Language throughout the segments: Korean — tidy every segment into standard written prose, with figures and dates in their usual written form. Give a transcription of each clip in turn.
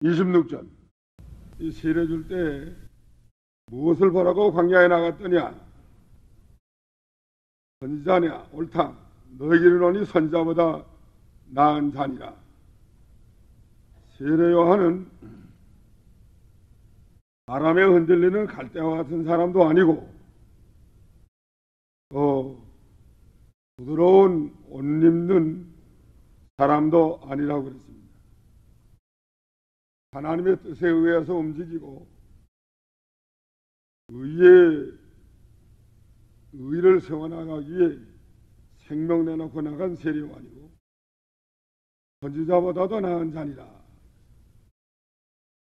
26절. 이 세례 줄 때 무엇을 보라고 광야에 나갔더냐? 선지자냐? 옳다. 너희를 오니 선지자보다 나은 자니라. 세례 요한은 바람에 흔들리는 갈대와 같은 사람도 아니고 부드러운 옷 입는 사람도 아니라고 그랬습니다. 하나님의 뜻에 의해서 움직이고 의를 세워나가기 위해 생명 내놓고 나간 세례 요한이고 선지자보다도 나은 자니라.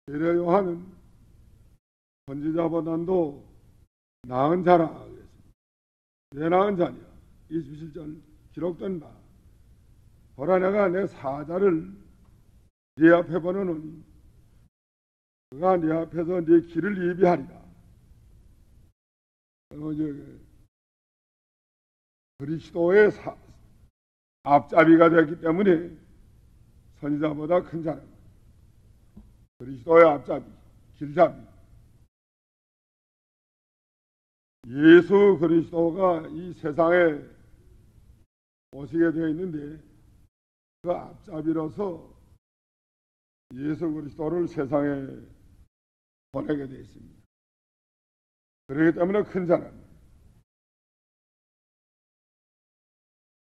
세례 요한은 선지자보다도 나은 자라 그랬습니다. 왜 나은 자냐? 27절 기록된 바 보라 내가 내 사자를 네 앞에 보내노니 그가 네 앞에서 네 길을 예비하리라. 그리스도의 앞잡이가 되었기 때문에 선지자보다 큰 자는 그리스도의 앞잡이, 길잡이. 예수 그리스도가 이 세상에 오시게 되어 있는데 그 앞잡이로서 예수 그리스도를 세상에 보내게 되어 있습니다. 그렇기 때문에 큰 자는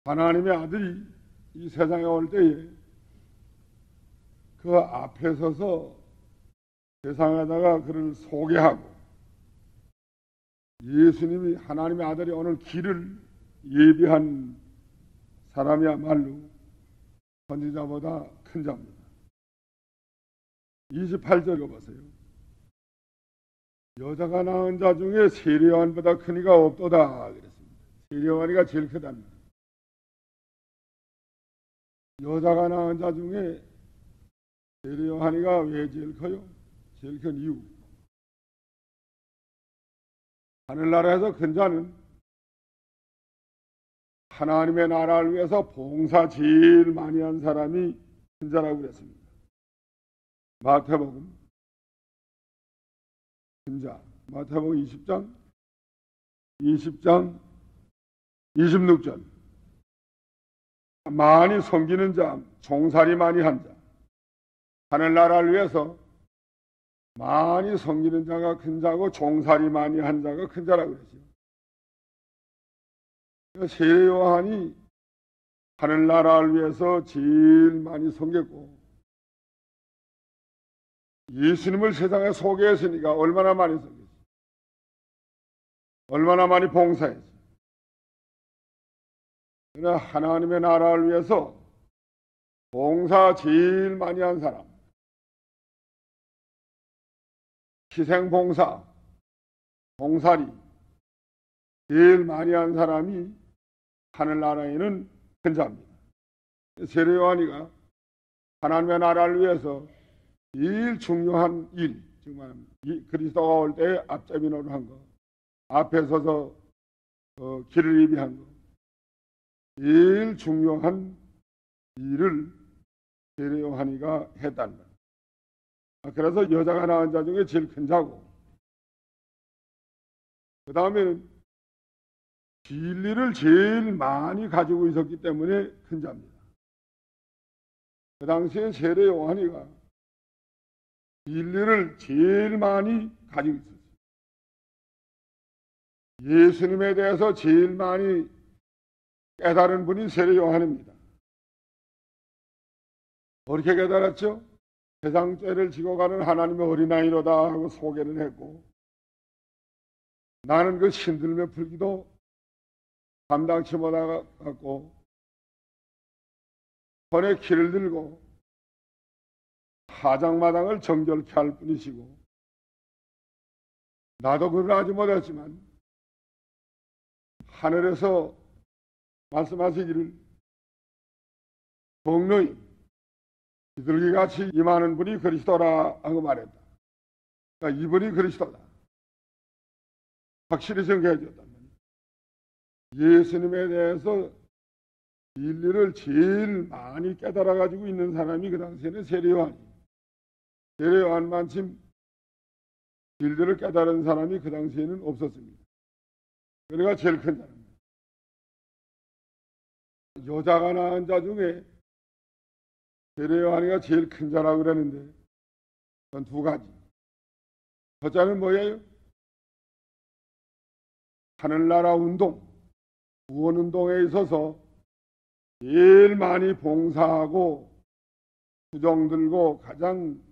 하나님의 아들이 이 세상에 올 때에 그 앞에 서서 세상에다가 그를 소개하고 예수님이 하나님의 아들이 오늘 길을 예비한 사람이야말로 선지자보다 큰 자입니다. 28절 읽어보세요. 여자가 낳은 자 중에 세례 요한보다 큰 이가 없도다 그랬습니다. 세례 요한이가 제일 크답니다. 여자가 낳은 자 중에 세례 요한이가 왜 제일 커요? 제일 큰 이유. 하늘나라에서 큰 자는 하나님의 나라를 위해서 봉사 제일 많이 한 사람이 큰 자라고 그랬습니다. 마태복음 큰 자, 마태복음 20장 26절 많이 섬기는 자, 종살이 많이 한 자, 하늘나라를 위해서 많이 섬기는 자가 큰 자고 종살이 많이 한 자가 큰 자라고 그러죠. 세례 요한이 하늘나라를 위해서 제일 많이 섬겼고 예수님을 세상에 소개했으니까 얼마나 많이 섬겼지. 얼마나 많이 봉사했지. 그러나 하나님의 나라를 위해서 봉사 제일 많이 한 사람, 희생봉사, 봉사리 제일 많이 한 사람이 하늘나라에는 큰 자입니다. 세례 요한이가 하나님의 나라를 위해서 제일 중요한 일, 정말 그리스도가 올 때 앞잡이 노릇한 거, 앞에 서서 길을 예비한 거, 제일 중요한 일을 세례 요한이가 했다는 거예요. 그래서 여자가 낳은 자 중에 제일 큰 자고, 그 다음에는 진리를 제일 많이 가지고 있었기 때문에 큰 자입니다. 그 당시에 세례 요한이가 진리를 제일 많이 가지고 있었어요. 예수님에 대해서 제일 많이 깨달은 분이 세례 요한입니다. 어떻게 깨달았죠? 세상 죄를 지고 가는 하나님의 어린아이로다 하고 소개를 했고, 나는 그 신들매 풀기도 감당치 못하고 손에 키를 들고 하장마당을 정결케 할 뿐이시고, 나도 그걸 하지 못했지만 하늘에서 말씀하시기를 복노인 비둘기같이 임하는 분이 그리스도라 하고 말했다. 그러니까 이분이 그리스도다. 확실히 생각해 줬단 말이에요. 예수님에 대해서 진리를 제일 많이 깨달아 가지고 있는 사람이 그 당시에는 세례 요한이에요. 세례 요한만큼 진리를 깨달은 사람이 그 당시에는 없었습니다. 그래가 제일 큰 사람입니다. 여자가 낳은 자 중에 세례 요한이가 제일 큰 자라고 그러는데 그건 두 가지. 첫째는 뭐예요? 하늘나라 운동, 구원운동에 있어서 제일 많이 봉사하고 수종 들고 가장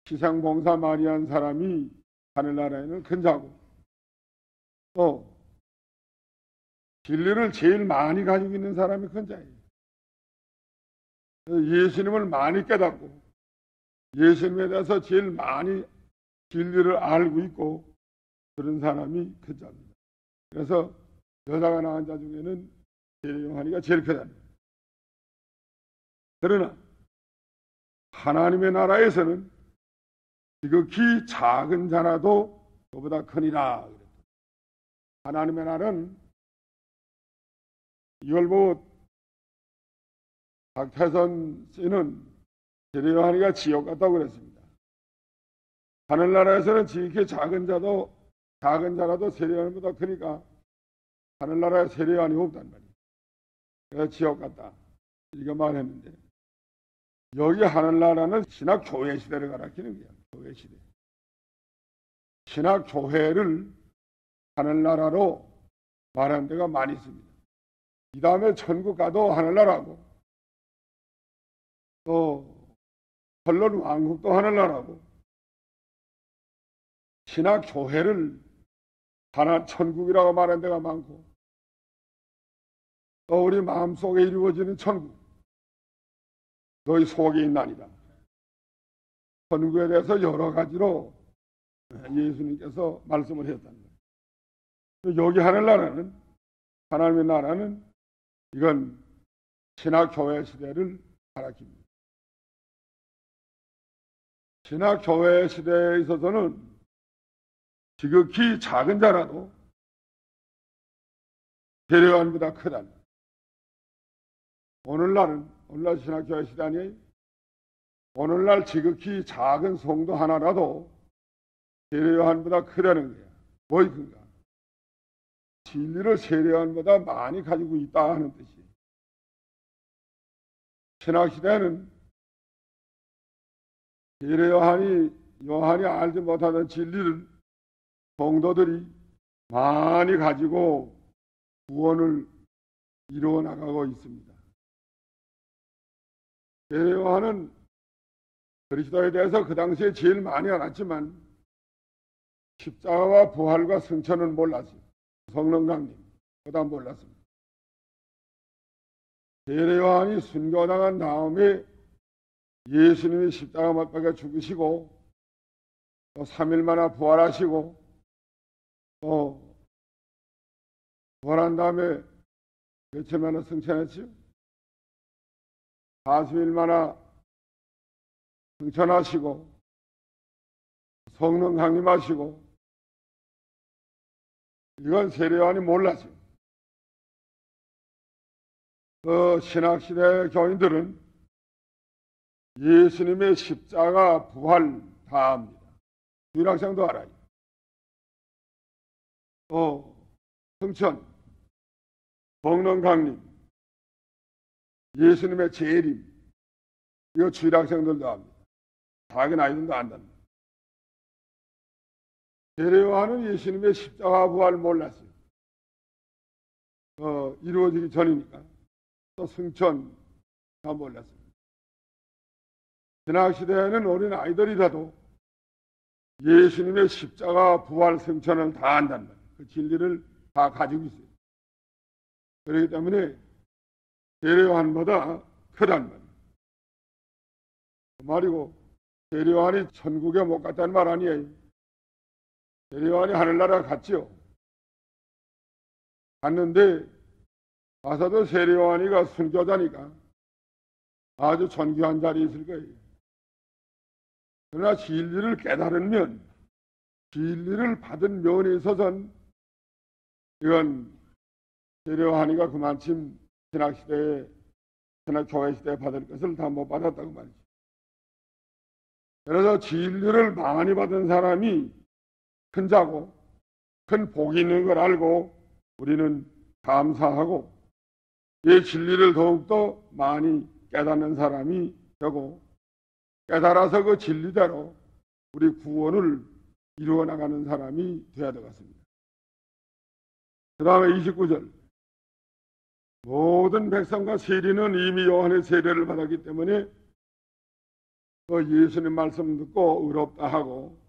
희생봉사 많이 한 사람이 하늘나라에는 큰 자고, 또 진리를 제일 많이 가지고 있는 사람이 큰 자예요. 예수님을 많이 깨닫고 예수님에 대해서 제일 많이 진리를 알고 있고 그런 사람이 큰 자입니다. 그래서 여자가 낳은 자 중에는 세례 요한이가 제일 크답니다. 그러나 하나님의 나라에서는 지극히 작은 자라도 그보다 크니라. 하나님의 나라는 이걸 박태선 씨는 세례 요한이가 지옥 같다고 그랬습니다. 하늘나라에서는 지극히 작은 자라도 세례 요한보다 크니까 하늘나라에 세례 요한이 없단 말이에요. 그래서 지옥 같다 이렇게 말했는데, 여기 하늘나라는 신학교회 시대를 가리키는 거야. 교회 시대. 신학교회를 하늘나라로 말하는 데가 많이 있습니다. 이 다음에 천국 가도 하늘나라고, 또 헐론 왕국도 하늘나라고, 신학교회를 하나 천국이라고 말하는 데가 많고, 또 우리 마음속에 이루어지는 천국, 너희 속에 있나니라. 천국에 대해서 여러 가지로 예수님께서 말씀을 했다는 거예요. 여기 하늘나라는, 하나님의 나라는 이건 신학교회 시대를 가리킵니다. 신학교회 시대에 있어서는 지극히 작은 자라도 세례 요한보다 크다. 오늘날 신학교회 시대 아니에요? 오늘날 지극히 작은 성도 하나라도 세례 요한보다 크다는 거야. 뭐이 큰가? 진리를 세례 요한보다 많이 가지고 있다 하는 뜻이에요. 신학시대는 세례 요한이 알지 못하는 진리를 성도들이 많이 가지고 구원을 이루어 나가고 있습니다. 세례 요한은 그리스도에 대해서 그 당시에 제일 많이 알았지만 십자가와 부활과 승천은 몰랐어요. 성령 강림 그보다 몰랐습니다. 세례 요한이 순교당한 다음에 예수님이 십자가 못 박혀 죽으시고 또 3일 만에 부활하시고 또 부활한 다음에 며칠 만에 승천했지요? 40일 만에 승천하시고 성령 강림하시고, 이건 세례 요한이 몰랐어요. 그 신학시대 교인들은 예수님의 십자가 부활 다 압니다. 유일학생도 알아요. 승천, 성령 강림, 예수님의 재림, 이거 주일학생들도 압니다. 작은 아이들도 안답니다. 세례 요한은 예수님의 십자가 부활 몰랐어요. 이루어지기 전이니까. 또 승천 다 몰랐어요. 신학시대에는 어린 아이들이라도 예수님의 십자가 부활 승천을 다 안단 말이에요. 그 진리를 다 가지고 있어요. 그렇기 때문에 세례 요한보다 크단 말이에요. 그 말이고, 세례 요한이 천국에 못 갔다는 말 아니에요. 세례 요한이 하늘나라 갔죠. 갔는데 가서도 세례 요한이가 순교자니까 아주 존귀한 자리에 있을 거예요. 그러나 진리를 깨달으면, 진리를 받은 면에 있어서는 이건 세례 요한이가 그만큼 신학시대에, 신학교회 시대에 받을 것을 다 못 받았다고 말이죠. 그래서 진리를 많이 받은 사람이 큰 자고 큰 복이 있는 걸 알고 우리는 감사하고 이 진리를 더욱더 많이 깨닫는 사람이 되고 깨달아서 그 진리대로 우리 구원을 이루어 나가는 사람이 되어야 되겠습니다. 그 다음에 29절 모든 백성과 세리는 이미 요한의 세례를 받았기 때문에 그 예수님 말씀 듣고 의롭다 하고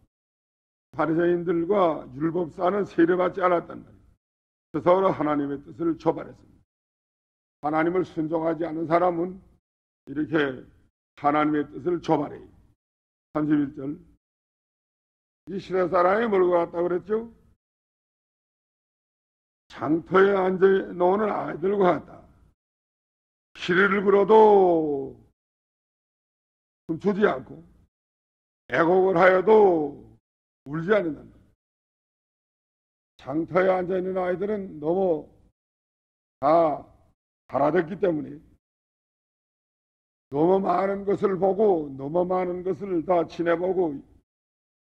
바리새인들과 율법사는 세례받지 않았단 말이에요. 서로 하나님의 뜻을 조발했습니다. 하나님을 순종하지 않은 사람은 이렇게 하나님의 뜻을 조발해요. 31절 이 시대 사람이 몰고 갔다고 그랬죠? 장터에 앉아 노는 아이들과 같다. 시리를 불어도 춤추지 않고 애곡을 하여도 울지 않는다. 장터에 앉아있는 아이들은 너무 다 달아졌기 때문에 너무 많은 것을 보고 너무 많은 것을 다 지내보고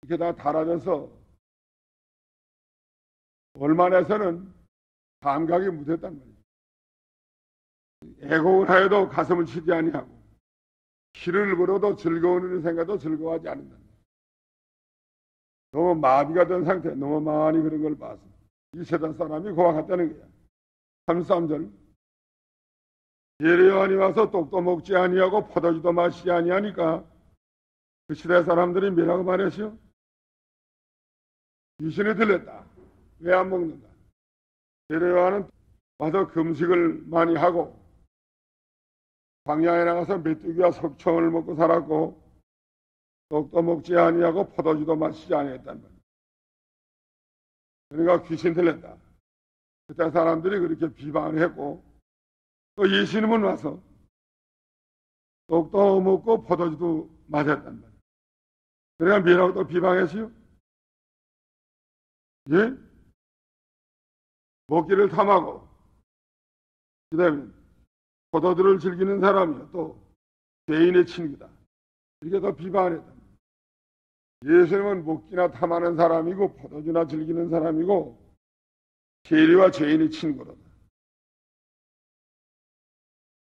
이렇게 다 달아져서 얼마 내서는 감각이 무뎠단 말이에요. 애곡을 하여도 가슴을 치지 아니하고 시를 불어도 즐거운 일을 생각도 즐거워하지 않는다. 너무 마비가 된 상태, 너무 많이 그런 걸 봐서 이 세상 사람이 그와 같다는 거야. 33절 예레요한이 와서 떡도 먹지 아니하고 포도주도 마시지 아니하니까 그 시대 사람들이 뭐라고 말했어요? 귀신이 들렸다. 왜 안 먹는다? 예레요한은 와서 금식을 많이 하고 광야에 나가서 메뚜기와 석청을 먹고 살았고 떡도 먹지 아니하고 포도주도 마시지 아니했단 말이에요. 그러니까 귀신 들렸다. 그때 사람들이 그렇게 비방을 했고 또 예수님은 와서 떡도 먹고 포도주도 마셨단 말이에요. 그러니까 뭐라고 또 비방했어요? 예? 먹기를 탐하고 그 다음에 포도주를 즐기는 사람이요 또 죄인의 친구다. 이렇게 더 비방을 했다. 예수님은 먹기나 탐하는 사람이고 포도주나 즐기는 사람이고 세리와 죄인의 친구로다.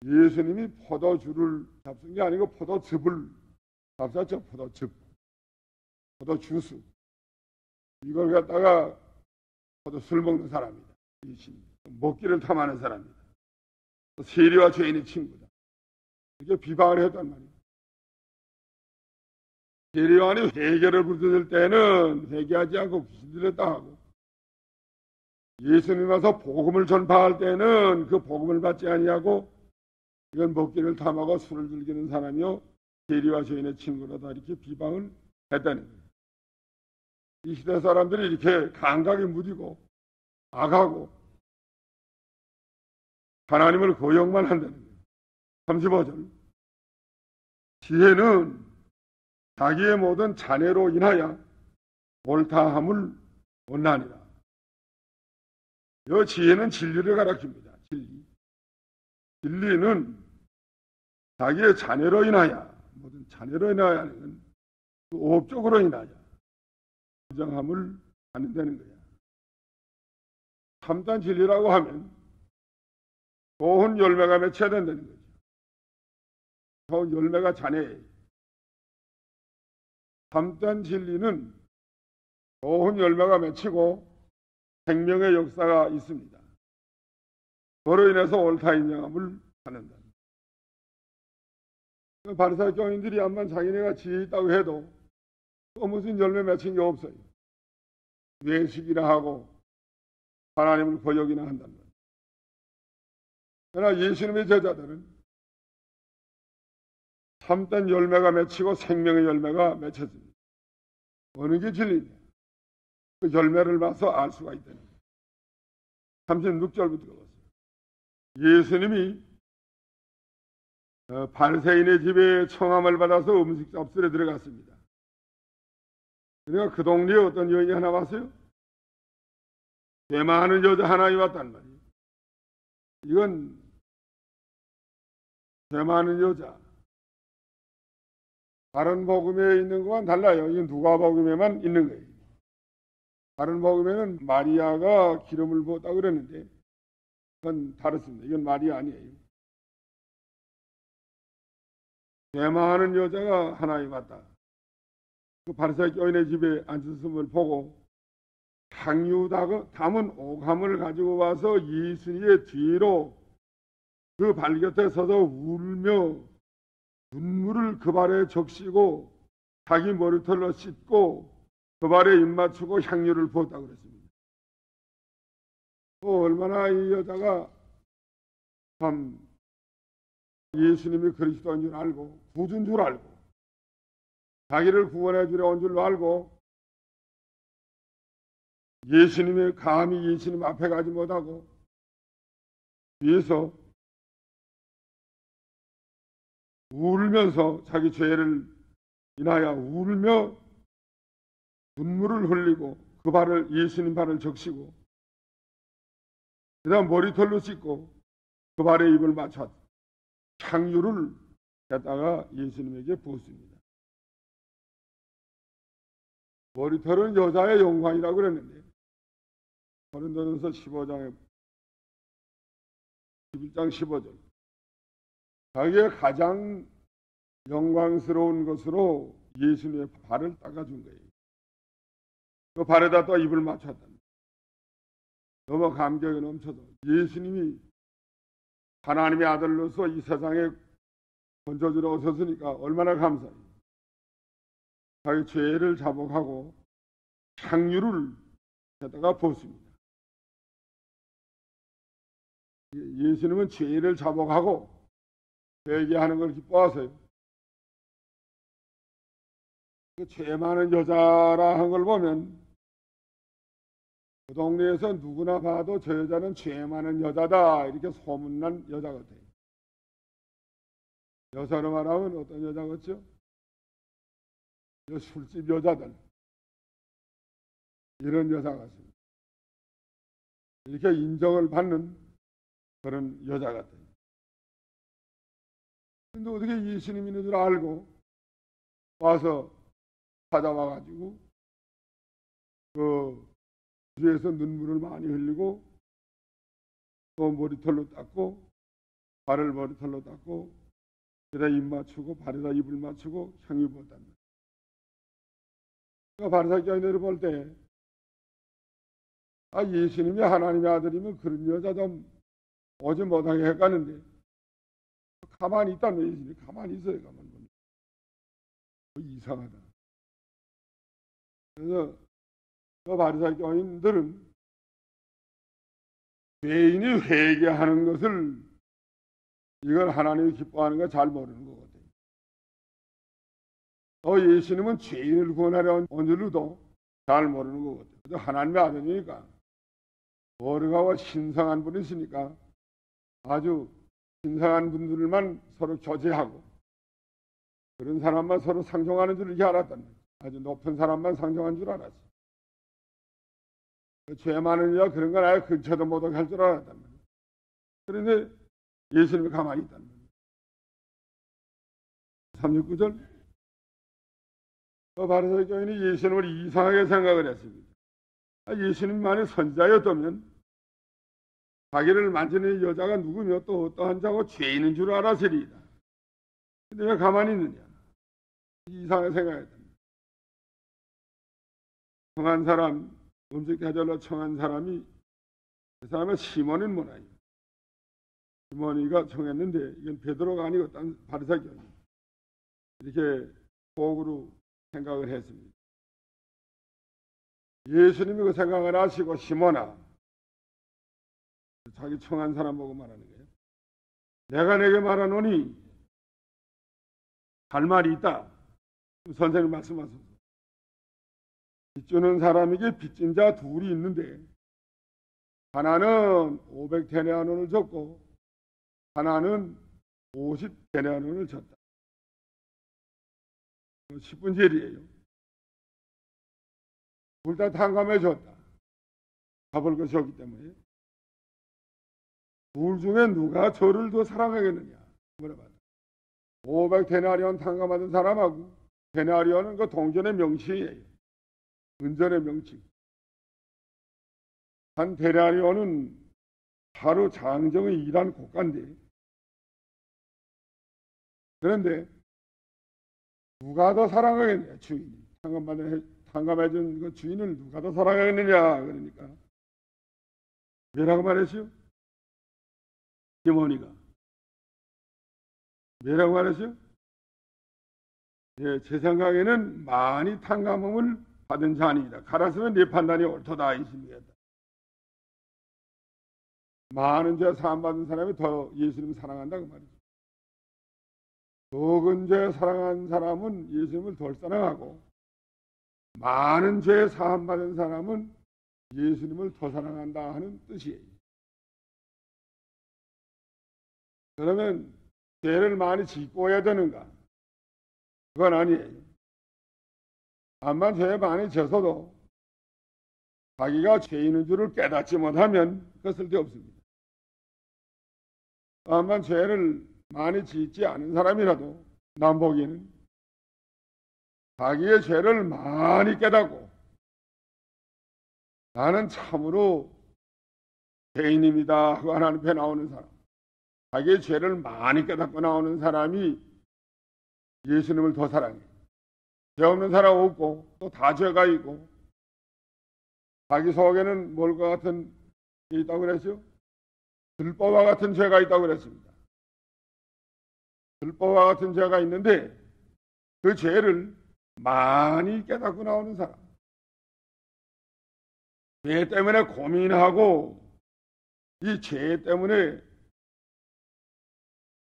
예수님이 포도주를 잡순 게 아니고 포도즙을 잡쌌죠. 포도즙, 포도주스. 이걸 갖다가 포도술 먹는 사람이다. 먹기를 탐하는 사람이다. 세리와 죄인의 친구다. 이렇게 비방을 했단 말이에요. 세리요한이 회개를 부르짖을 때는 회개하지 않고 귀신 들렸다 하고 예수님 와서 복음을 전파할 때는 그 복음을 받지 아니하고 이건 먹기를 탐하고 술을 즐기는 사람이요 세리와 죄인의 친구로다 이렇게 비방을 했다는 거예요. 이 시대 사람들이 이렇게 감각이 무디고 악하고 하나님을 고용만 한다는 거예요. 35절 지혜는 자기의 모든 자뇌로 인하여 옳다함을 원하니라. 이 지혜는 진리를 가르칩니다. 진리는 자기의 자뇌로 인하여 모든 자뇌로 인하여 하는 그 업적으로 인하여 부정함을 갖는다는 거야. 참된 진리라고 하면 좋은 열매가 맺혀야 된다는 거죠. 좋은 열매가 자네예요. 참된 진리는 좋은 열매가 맺히고 생명의 역사가 있습니다. 그로 인해서 옳다 인정함을 받는다. 바리새인 교인들이 암만 자기네가 지혜 있다고 해도 또 무슨 열매 맺힌 게 없어요. 외식이나 하고 하나님을 거역이나 한단 말이에요. 그러나 예수님의 제자들은 참된 열매가 맺히고 생명의 열매가 맺혀집니다. 어느 게 진리냐? 그 열매를 봐서 알 수가 있다는 거예요. 36절부터 보세요. 예수님이 바리새인의 집에 청함을 받아서 음식 잡술에 들어갔습니다. 그러니까 그 동네에 어떤 여인이 하나 왔어요? 죄 많은 여자 하나 왔단 말이에요. 이건 죄 많은 여자 다른 복음에 있는 것과는 달라요. 이건 누가복음에만 있는 거예요. 다른 복음에는 마리아가 기름을 부었다고 그랬는데 그건 다릅니다. 이건 마리아 아니에요. 대마하는 여자가 하나님 같다. 그 바리새인 여인의 집에 앉았음을 보고 향유 담은 오감을 가지고 와서 예수님의 뒤로 그 발 곁에 서서 울며 눈물을 그 발에 적시고 자기 머리털로 씻고 그 발에 입 맞추고 향유를 부었다고 그랬습니다. 얼마나 이 여자가 참 예수님이 그리스도인 줄 알고 구주인 줄 알고 자기를 구원해 주려 온 줄 알고 예수님이 감히 예수님 앞에 가지 못하고 뒤에서 울면서 자기 죄를 인하여 울며 눈물을 흘리고 그 발을 예수님 발을 적시고 그 다음 머리털로 씻고 그 발에 입을 맞춰 향유를 갖다가 예수님에게 부었습니다. 머리털은 여자의 영광이라고 그랬는데 고린도전서 15장에 11장 15절 자기의 가장 영광스러운 것으로 예수님의 발을 닦아준 거예요. 그 발에다 또 입을 맞췄다. 너무 감격이 넘쳐서 예수님이 하나님의 아들로서 이 세상에 건져주러 오셨으니까 얼마나 감사해요. 자기 죄를 자복하고 향유를 갖다가 부었습니다. 예수님은 죄를 자복하고 회개하는 걸 기뻐하세요. 그 죄 많은 여자라 한 걸 보면 그 동네에서 누구나 봐도 저 여자는 죄 많은 여자다 이렇게 소문난 여자 같아요. 여자로 말하면 어떤 여자 같죠? 술집 여자들 이런 여자 같습니다. 이렇게 인정을 받는 그런 여자 같아요. 근데 어떻게 예수님 있는 줄 알고 와서 찾아와가지고 그 뒤에서 눈물을 많이 흘리고 또 머리털로 닦고 발을 머리털로 닦고 그다 입 맞추고 발에다 입을 맞추고 향유 부었답니다. 바리새인 여인을 볼 때 예수님이 하나님의 아들이면 그런 여자 좀 오지 못하게 헷갈는데 가만히 있다면 예수님이 가만히 있어요. 가만히 보면 이상하다. 그래서 그 바리새인 여인들은 죄인이 회개하는 것을 이걸 하나님이 기뻐하는 걸 잘 모르는 거거든요. 예수님은 죄인을 구원하려 온 줄도 잘 모르는 거거든요. 하나님의 아들이니까 어려가와 신성한 분이시니까 아주 신성한 분들만 서로 교제하고 그런 사람만 서로 상종하는 줄 이렇게 알았단 말이에요. 아주 높은 사람만 상종한 줄 알았어요. 죄 많은 자 그런 건 아예 근처도 못하게 할 줄 알았단 말이에요. 그런데 예수님이 가만히 있단 말이에요. 39절 바리새인 여인이 예수님을 이상하게 생각을 했습니다. 예수님만이 선지자였다면 자기를 만지는 여자가 누구며 또 어떠한 자고 죄인인 줄 알았으리이다. 근데 왜 가만히 있느냐? 이상하게 생각했답니다. 청한 사람, 음식 대절로 청한 사람이 그 사람은 시몬인 모양이에요. 시몬이가 청했는데 이건 베드로가 아니고 딴 바리새인 여인. 이렇게 속으로 생각을 했습니다. 예수님이 그 생각을 하시고 시몬아 자기 청한 사람 보고 말하는 거예요. 내가 내게 말하노니 할 말이 있다. 선생님 말씀하소서. 빚주는 사람에게 빚진 자 둘이 있는데 하나는 500데나리온을 줬고 하나는 50데나리온을 줬다. 10분짜리예요. 둘 다 탕감해 줬다. 갚을 것이 없기 때문에. 둘 중에 누가 저를 더 사랑하겠느냐 물어봤다. 500데나리온 탕감받은 사람하고 데나리온은 그 동전의 명칭이에요. 은전의 명칭. 한 데나리온은 하루 장정의 일한 고가인데, 그런데 누가 더 사랑하겠냐, 주인이. 탕감해준 그 주인을 누가 더 사랑하겠느냐, 그러니까 뭐라고 말했죠? 시몬이가 뭐라고 말했죠? 예, 제 생각에는 많이 탕감함을 받은 자니이다. 갈았으면 네 판단이 옳도다, 이 심이었다. 많은 죄 사함 받은 사람이 더 예수님을 사랑한다, 그 말이죠. 적은 죄 사랑한 사람은 예수님을 덜 사랑하고, 많은 죄 사함 받은 사람은 예수님을 더 사랑한다 하는 뜻이에요. 그러면 죄를 많이 짓고 해야 되는가? 그건 아니에요. 암만 죄에 많이 져서도 자기가 죄인인 줄을 깨닫지 못하면 그 쓸데없습니다. 암만 죄를 많이 짓지 않은 사람이라도 남 보기에는 자기의 죄를 많이 깨닫고 나는 참으로 죄인입니다 하고 하나님 앞에 나오는 사람, 자기의 죄를 많이 깨닫고 나오는 사람이 예수님을 더 사랑해. 죄 없는 사람 없고 또 다 죄가 있고 자기 속에는 뭘과 같은 게 있다고 그랬죠? 들보와 같은 죄가 있다고 그랬습니다. 들보와 같은 죄가 있는데 그 죄를 많이 깨닫고 나오는 사람, 죄 때문에 고민하고 이 죄 때문에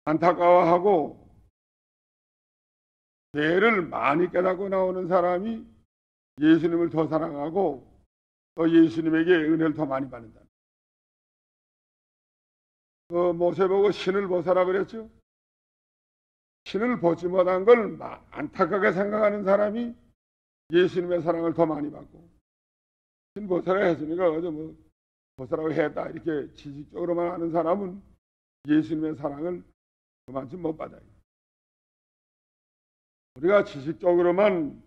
안타까워하고 죄를 많이 깨닫고 나오는 사람이 예수님을 더 사랑하고 또 예수님에게 은혜를 더 많이 받는다. 모세 보고 신을 보사라 그랬죠? 신을 보지 못한 걸 안타깝게 생각하는 사람이 예수님의 사랑을 더 많이 받고, 신 보사라 했으니까 어제 보사라고 했다 이렇게 지식적으로만 하는 사람은 예수님의 사랑을 그만큼 못 받아요. 우리가 지식적으로만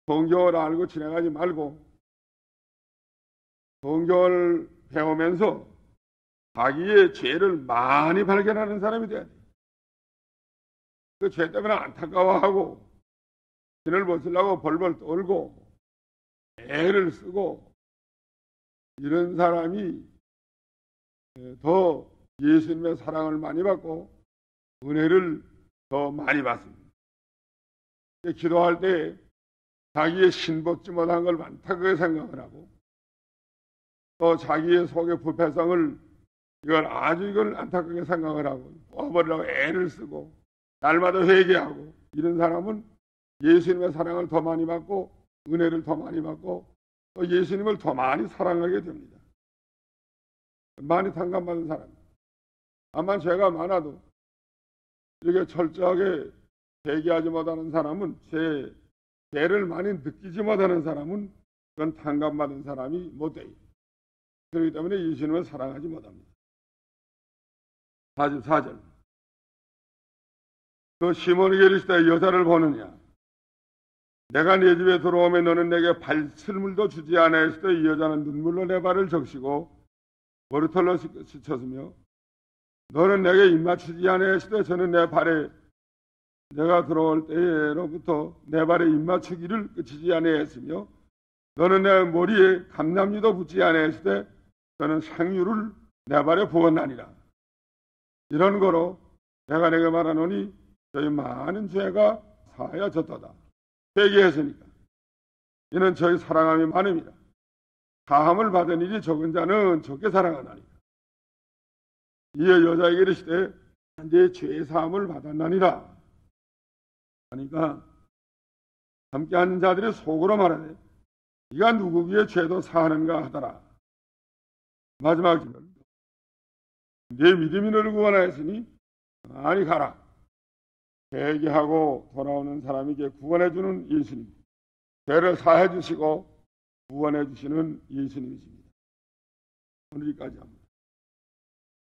성경을 알고 진행하지 말고 성경을 배우면서 자기의 죄를 많이 발견하는 사람이 돼야 돼요. 그 죄 때문에 안타까워하고 신을 벗으려고 벌벌 떨고 애를 쓰고 이런 사람이 더 예수님의 사랑을 많이 받고 은혜를 더 많이 받습니다. 기도할 때 자기의 신벗지 못한 걸 안타깝게 생각을 하고 또 자기의 속의 부패성을 이걸 안타깝게 생각을 하고 뽑아버리려고 애를 쓰고 날마다 회개하고 이런 사람은 예수님의 사랑을 더 많이 받고 은혜를 더 많이 받고 또 예수님을 더 많이 사랑하게 됩니다. 많이 탕감받은 사람, 아마 죄가 많아도 이렇게 철저하게 회개하지 못하는 사람은 죄를 많이 느끼지 못하는 사람은 그건 탕감받은 사람이 못 돼요. 그렇기 때문에 예수님을 사랑하지 못합니다. 44절. 그 시몬에게 이르시되 여자를 보느냐? 내가 네 집에 들어오면 너는 내게 발설물도 주지 아니하시되 이 여자는 눈물로 내 발을 적시고 머리털로 씻었으며 너는 내게 입맞추지 아니하시되 저는 내 발에 내가 들어올 때로부터 내 발에 입맞추기를 그치지 아니하였으며 너는 내 머리에 감람유도 붓지 아니하시되 저는 생유를 내 발에 부었나니라. 이런 거로 내가 내게 말하노니 저희 많은 죄가 사하여졌도다. 회개했으니까 이는 저희 사랑함이 많음이라. 사함을 받은 일이 적은 자는 적게 사랑하나니라. 이에 여자에게 이르시되 네 죄 사함을 받았나니라. 그러니까 함께 앉은 자들이 속으로 말하되 네가 누구에게 죄도 사하는가 하더라. 마지막 절. 네 믿음이 너를 구원하였으니 아니 가라. 회개하고 돌아오는 사람에게 구원해주는 예수님, 죄를 사해주시고 구원해주시는 예수님이십니다. 오늘 여기까지 합니다.